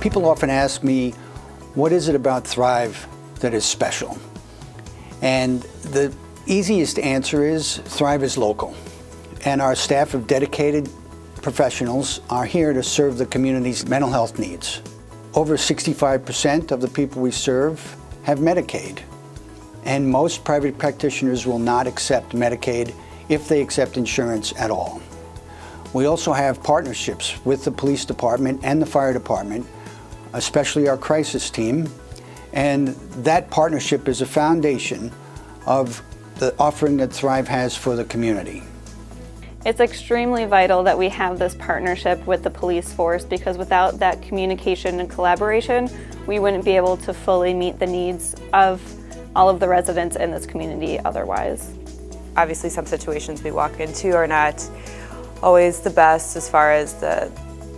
People often ask me, what is it about Thrive that is special? And the easiest answer is Thrive is local. And our staff of dedicated professionals are here to serve the community's mental health needs. Over 65% of the people we serve have Medicaid. And most private practitioners will not accept Medicaid if they accept insurance at all. We also have partnerships with the police department and the fire department, especially our crisis team, and that partnership is a foundation of the offering that Thrive has for the community. It's extremely vital that we have this partnership with the police force, because without that communication and collaboration, we wouldn't be able to fully meet the needs of all of the residents in this community otherwise. Obviously, some situations we walk into are not always the best as far as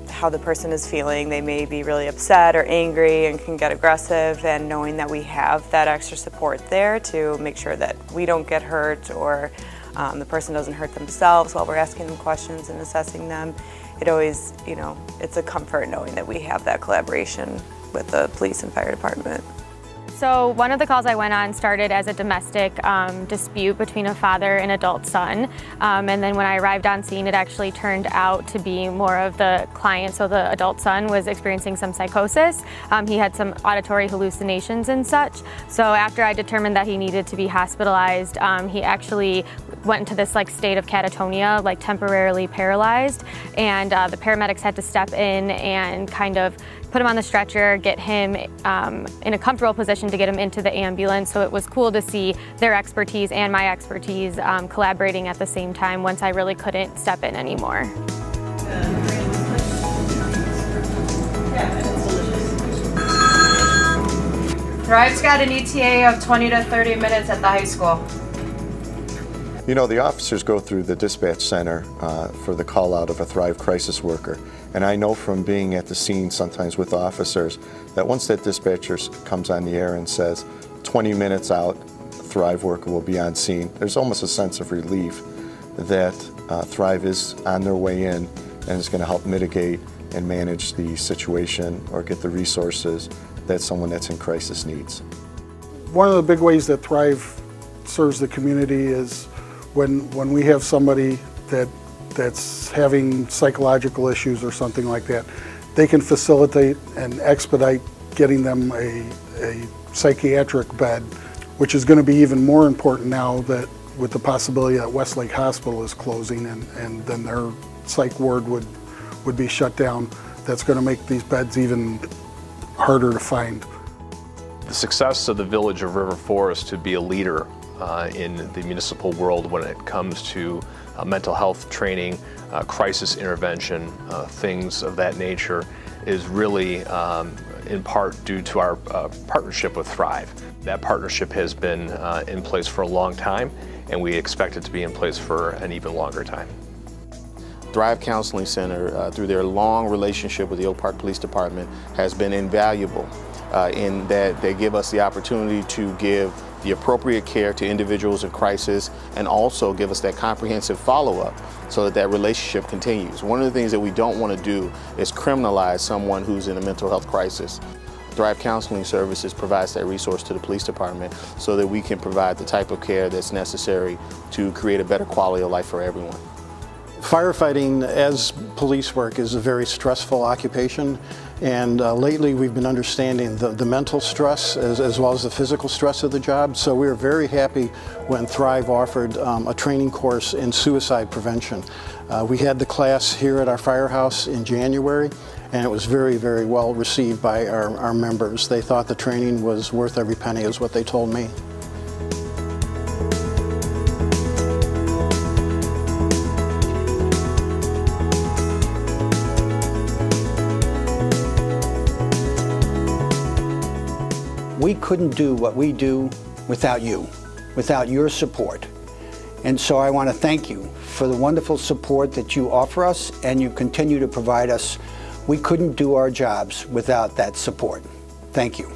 how the person is feeling. They may be really upset or angry and can get aggressive, and knowing that we have that extra support there to make sure that we don't get hurt or the person doesn't hurt themselves while we're asking them questions and assessing them. It always, it's a comfort knowing that we have that collaboration with the police and fire department. So one of the calls I went on started as a domestic dispute between a father and adult son. And then when I arrived on scene, it actually turned out to be more of the client. So the adult son was experiencing some psychosis. He had some auditory hallucinations and such. So after I determined that he needed to be hospitalized, he actually went into this state of catatonia, temporarily paralyzed. And the paramedics had to step in and kind of put him on the stretcher, get him in a comfortable position to get him into the ambulance. So it was cool to see their expertise and my expertise collaborating at the same time once I really couldn't step in anymore. Thrive's got an ETA of 20 to 30 minutes at the high school. The officers go through the dispatch center for the call out of a Thrive crisis worker. And I know from being at the scene sometimes with officers that once that dispatcher comes on the air and says 20 minutes out, a Thrive worker will be on scene, there's almost a sense of relief that Thrive is on their way in and is going to help mitigate and manage the situation or get the resources that someone that's in crisis needs. One of the big ways that Thrive serves the community is when we have somebody that's having psychological issues or something like that, they can facilitate and expedite getting them a psychiatric bed, which is going to be even more important now that with the possibility that Westlake Hospital is closing and then their psych ward would be shut down. That's going to make these beds even harder to find. The success of the Village of River Forest to be a leader in the municipal world when it comes to mental health training, crisis intervention, things of that nature is really in part due to our partnership with Thrive. That partnership has been in place for a long time, and we expect it to be in place for an even longer time. Thrive Counseling Center, through their long relationship with the Oak Park Police Department, has been invaluable in that they give us the opportunity to give the appropriate care to individuals in crisis and also give us that comprehensive follow-up so that relationship continues. One of the things that we don't want to do is criminalize someone who's in a mental health crisis. Thrive Counseling Services provides that resource to the police department so that we can provide the type of care that's necessary to create a better quality of life for everyone. Firefighting as police work is a very stressful occupation, and lately we've been understanding the mental stress as well as the physical stress of the job. So we were very happy when Thrive offered a training course in suicide prevention. We had the class here at our firehouse in January, and it was very, very well received by our members. They thought the training was worth every penny, is what they told me. We couldn't do what we do without you, without your support. And so I want to thank you for the wonderful support that you offer us and you continue to provide us. We couldn't do our jobs without that support. Thank you.